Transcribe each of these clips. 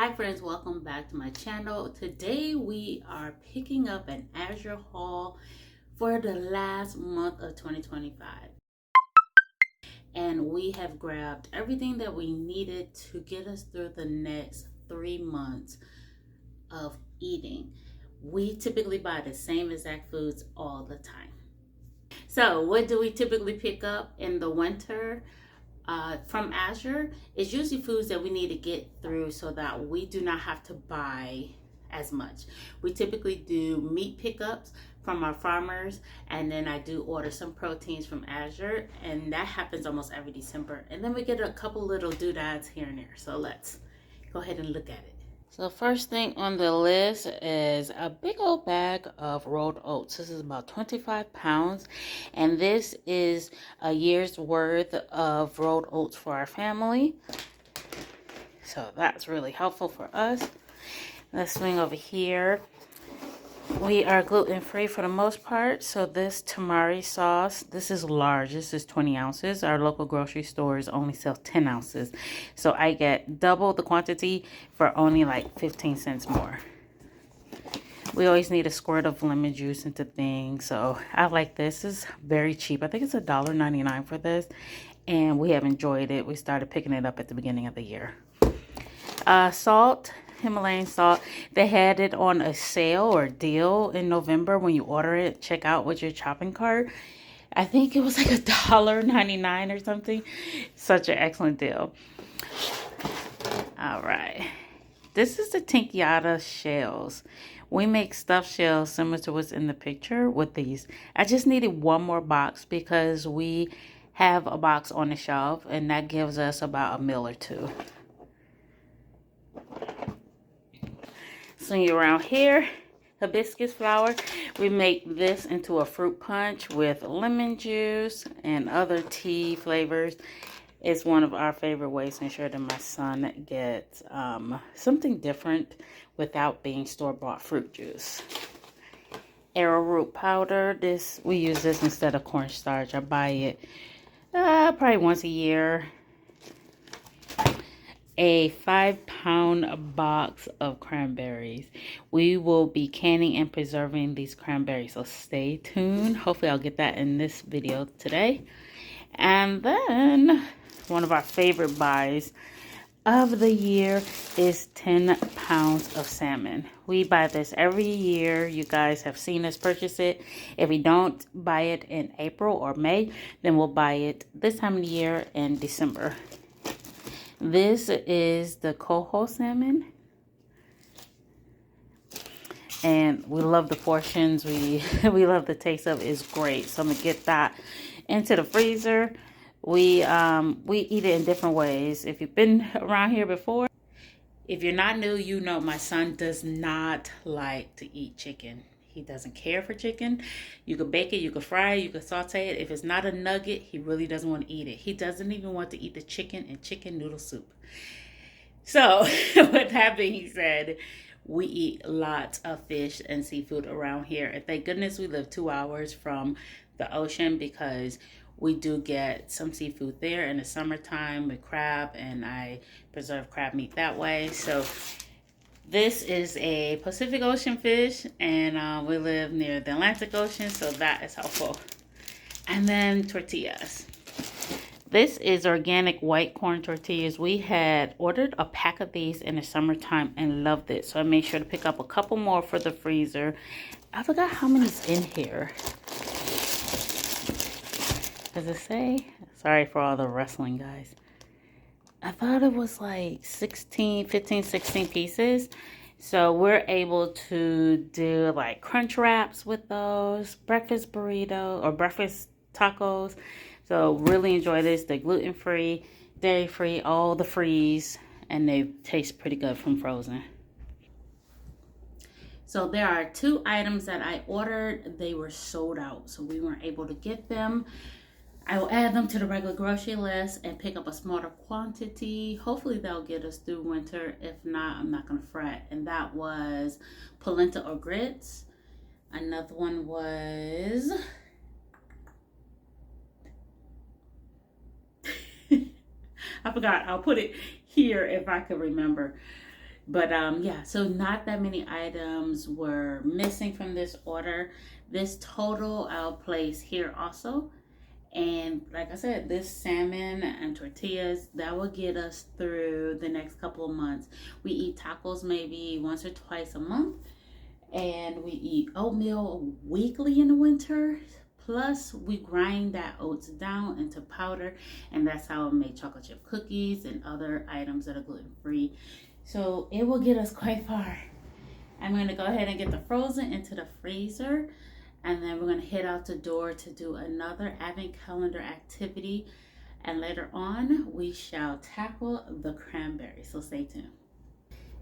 Hi friends, welcome back to my channel. Today we are picking up an Azure haul for the last month of 2025. And we have grabbed everything that we needed to get us through the next 3 months of eating. We typically buy the same exact foods all the time. So what do we typically pick up in the winter? From Azure is usually foods that we need to get through so that we do not have to buy as much. We typically do meat pickups from our farmers, and then I do order some proteins from Azure, and that happens almost every December. And then we get a couple little doodads here and there. So let's go ahead and look at it. So first thing on the list is a big old bag of rolled oats. This is about 25 pounds. And this is a year's worth of rolled oats for our family. So that's really helpful for us. Let's swing over here. We are gluten-free for the most part. So this tamari sauce, this is large. This is 20 ounces. Our local grocery stores only sell 10 ounces. So I get double the quantity for only like 15 cents more. We always need a squirt of lemon juice into things. So I like this. It's very cheap. I think it's $1.99 for this. And we have enjoyed it. We started picking it up at the beginning of the year. Salt. Himalayan salt. They had it on a sale or deal in November. When you order it, check out with your shopping cart. I think it was like $1.99 or something. Such an excellent deal. All right. This is the Tinkyata shells. We make stuffed shells similar to what's in the picture with these. I just needed one more box because we have a box on the shelf, and that gives us about a meal or two. Swing you around here, hibiscus flower. We make this into a fruit punch with lemon juice and other tea flavors. It's one of our favorite ways to ensure that my son gets something different without being store-bought fruit juice. Arrowroot powder. We use this instead of cornstarch. I buy it probably once a year. A 5-pound box of cranberries. We will be canning and preserving these cranberries, so stay tuned. Hopefully I'll get that in this video today. And then one of our favorite buys of the year is 10 pounds of salmon. We buy this every year. You guys have seen us purchase it. If we don't buy it in April or May, then we'll buy it this time of the year in December. This is the coho salmon, and we love the portions. We love the taste of it. It's great. So I'm gonna get that into the freezer. We eat it in different ways. If you've been around here before, if you're not new, you know my son does not like to eat chicken. He doesn't care for chicken. You could bake it, you could fry it, you could saute it. If it's not a nugget, he really doesn't want to eat it. He doesn't even want to eat the chicken and chicken noodle soup. So, with that being said, we eat lots of fish and seafood around here. And thank goodness we live 2 hours from the ocean, because we do get some seafood there in the summertime with crab, and I preserve crab meat that way. So this is a Pacific Ocean fish, and we live near the Atlantic Ocean, so that is helpful. And then tortillas. This is organic white corn tortillas. We had ordered a pack of these in the summertime and loved it, so I made sure to pick up a couple more for the freezer. I forgot how many's in here. Does it say? Sorry for all the wrestling, guys. I thought it was like 15, 16 pieces. So we're able to do like crunch wraps with those, breakfast burrito or breakfast tacos. So really enjoy this. They're gluten-free, dairy-free, all the freeze, and they taste pretty good from frozen. So there are 2 items that I ordered. They were sold out, so we weren't able to get them. I will add them to the regular grocery list and pick up a smaller quantity. Hopefully they'll get us through winter. If not, I'm not going to fret. And that was polenta or grits. Another one was I forgot. I'll put it here if I could remember. But yeah, so not that many items were missing from this order. This total I'll place here also. And like I said, this salmon and tortillas, that will get us through the next couple of months. We eat tacos maybe once or twice a month, and we eat oatmeal weekly in the winter. Plus, we grind that oats down into powder, and that's how I make chocolate chip cookies and other items that are gluten free. So it will get us quite far. I'm going to go ahead and get the frozen into the freezer, and then we're going to head out the door to do another advent calendar activity. And later on, we shall tackle the cranberries. So stay tuned.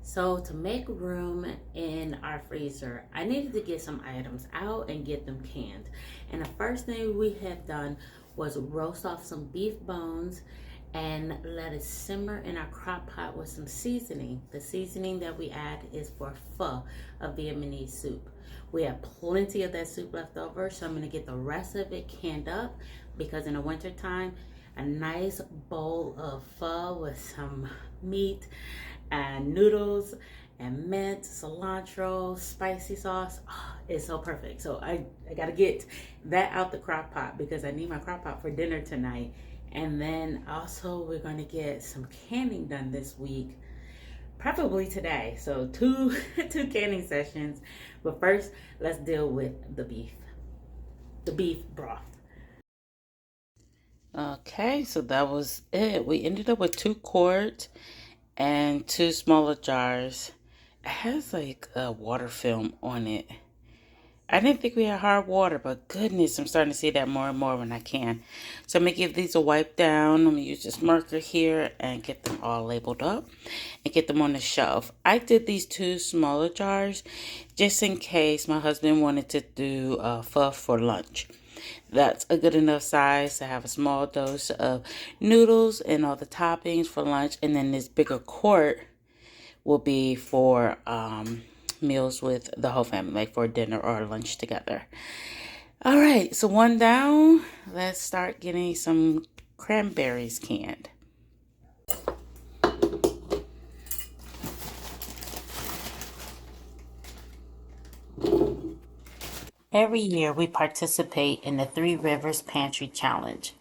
So to make room in our freezer, I needed to get some items out and get them canned. And the first thing we have done was roast off some beef bones and let it simmer in our crock pot with some seasoning. The seasoning that we add is for pho, a Vietnamese soup. We have plenty of that soup left over, so I'm going to get the rest of it canned up, because in the winter time, a nice bowl of pho with some meat and noodles and mint, cilantro, spicy sauce, it's so perfect. So I gotta get that out the crock pot because I need my crock pot for dinner tonight. And then also we're gonna get some canning done this week, preferably today. So two canning sessions. But first, let's deal with the beef broth. Okay, so that was it. We ended up with 2 quarts and 2 smaller jars. It has like a water film on it. I didn't think we had hard water, but goodness, I'm starting to see that more and more when I can. So I'm going to give these a wipe down. I'm going to use this marker here and get them all labeled up and get them on the shelf. I did these 2 smaller jars just in case my husband wanted to do pho for lunch. That's a good enough size to have a small dose of noodles and all the toppings for lunch. And then this bigger quart will be for meals with the whole family, like for dinner or lunch together. All right, so one down. Let's start getting some cranberries canned. Every year we participate in the Three Rivers Pantry Challenge.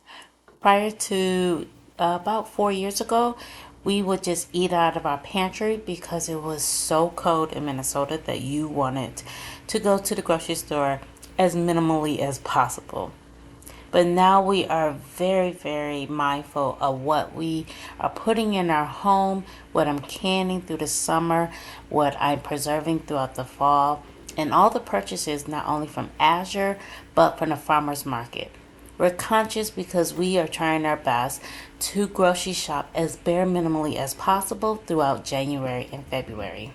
Prior to about 4 years ago, we would just eat out of our pantry because it was so cold in Minnesota that you wanted to go to the grocery store as minimally as possible. But now we are very, very mindful of what we are putting in our home, what I'm canning through the summer, what I'm preserving throughout the fall, and all the purchases not only from Azure, but from the farmer's market. We're conscious because we are trying our best to grocery shop as bare minimally as possible throughout January and February.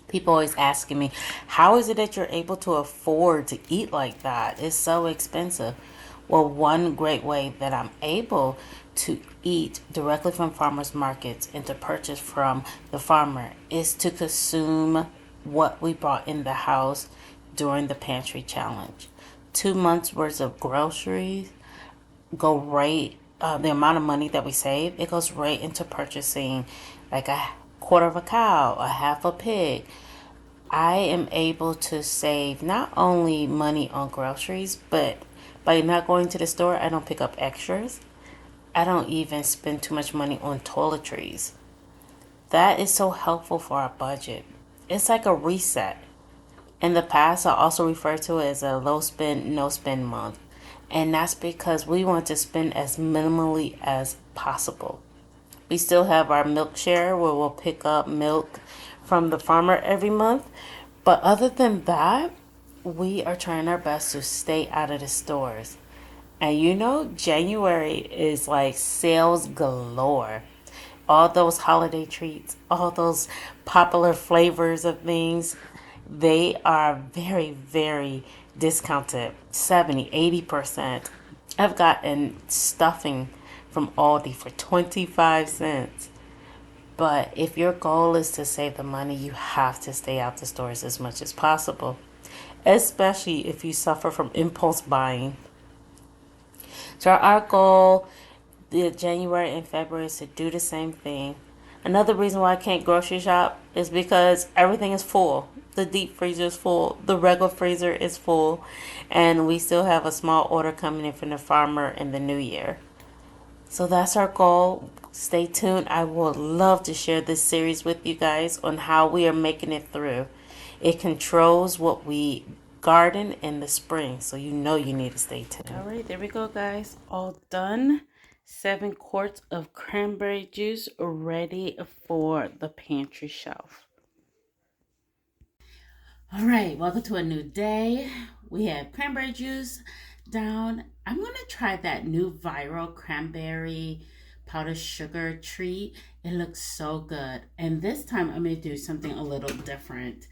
People always asking me, how is it that you're able to afford to eat like that? It's so expensive. Well, one great way that I'm able to eat directly from farmers markets and to purchase from the farmer is to consume what we brought in the house during the pantry challenge. 2 months worth of groceries go right, the amount of money that we save, it goes right into purchasing like a quarter of a cow, a half a pig. I am able to save not only money on groceries, but by not going to the store, I don't pick up extras. I don't even spend too much money on toiletries. That is so helpful for our budget. It's like a reset. In the past, I also refer to it as a low spend, no spend month. And that's because we want to spend as minimally as possible. We still have our milk share where we'll pick up milk from the farmer every month. But other than that, we are trying our best to stay out of the stores. And you know, January is like sales galore. All those holiday treats, all those popular flavors of things, they are very, very discounted, 70, 80%. I've gotten stuffing from Aldi for 25 cents. But if your goal is to save the money, you have to stay out the stores as much as possible, especially if you suffer from impulse buying. So our goal, the January and February, is to do the same thing. Another reason why I can't grocery shop is because everything is full. The deep freezer is full, the regular freezer is full, and we still have a small order coming in from the farmer in the new year. So that's our goal. Stay tuned. I would love to share this series with you guys on how we are making it through. It controls what we garden in the spring, so you know you need to stay tuned. All right, there we go, guys. All done. 7 quarts of cranberry juice ready for the pantry shelf. All right, welcome to a new day. We have cranberry juice down. I'm going to try that new viral cranberry powdered sugar treat. It looks so good. And this time I'm going to do something a little different.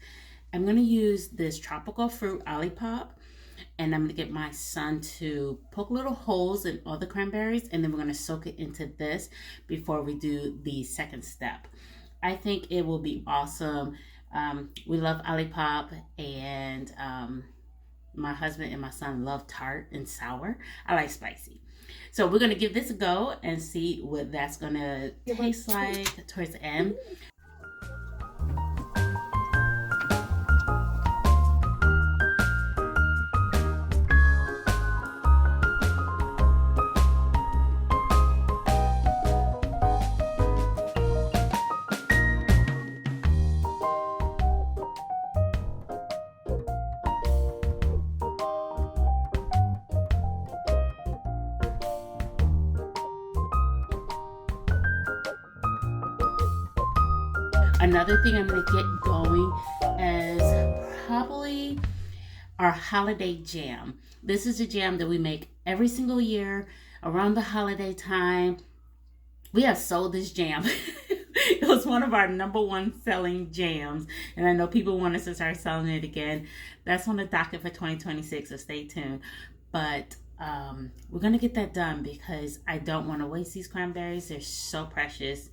I'm going to use this tropical fruit olipop, and I'm going to get my son to poke little holes in all the cranberries, and then we're going to soak it into this before we do the second step. I think it will be awesome. We love olipop, and my husband and my son love tart and sour. I like spicy. So we're going to give this a go and see what that's going to taste like towards the end. Another thing I'm going to get going is probably our holiday jam. This is a jam that we make every single year around the holiday time. We have sold this jam. It was one of our #1 selling jams, and I know people want us to start selling it again. That's on the docket for 2026, so stay tuned. But we're going to get that done because I don't want to waste these cranberries. They're so precious.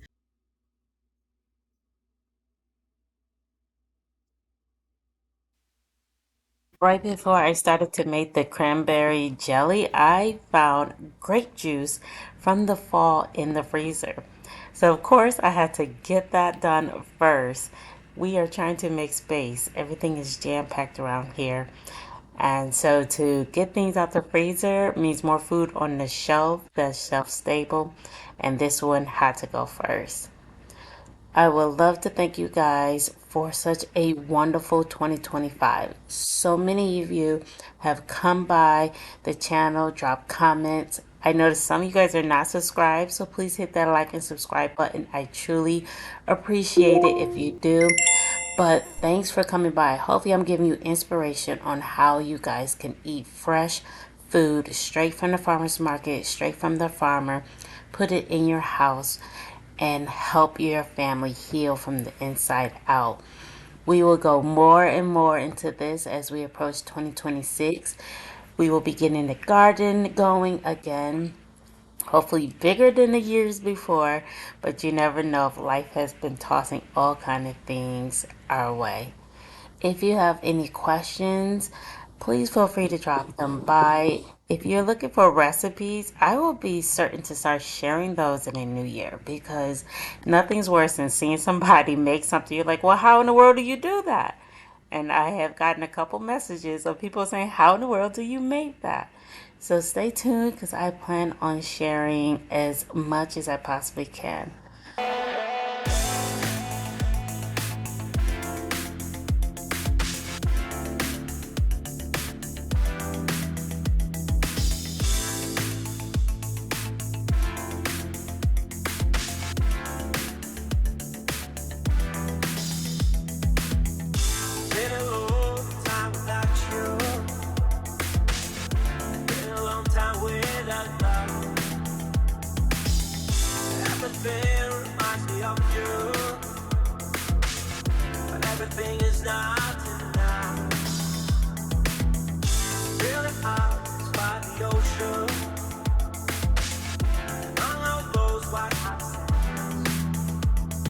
Right before I started to make the cranberry jelly, I found grape juice from the fall in the freezer. So of course I had to get that done first. We are trying to make space. Everything is jam-packed around here. And so to get things out the freezer means more food on the shelf that's shelf stable. And this one had to go first. I would love to thank you guys for such a wonderful 2025. So many of you have come by the channel, dropped comments. I noticed some of you guys are not subscribed, so please hit that like and subscribe button. I truly appreciate it if you do. But thanks for coming by. Hopefully I'm giving you inspiration on how you guys can eat fresh food straight from the farmer's market, straight from the farmer, put it in your house, and help your family heal from the inside out. We will go more and more into this as we approach 2026. We will be getting the garden going again, hopefully bigger than the years before, but you never know if life has been tossing all kind of things our way. If you have any questions, please feel free to drop them by. If you're looking for recipes, I will be certain to start sharing those in the new year because nothing's worse than seeing somebody make something. You're like, well, how in the world do you do that? And I have gotten a couple messages of people saying, how in the world do you make that? So stay tuned because I plan on sharing as much as I possibly can. Everything reminds me of you, but everything is not.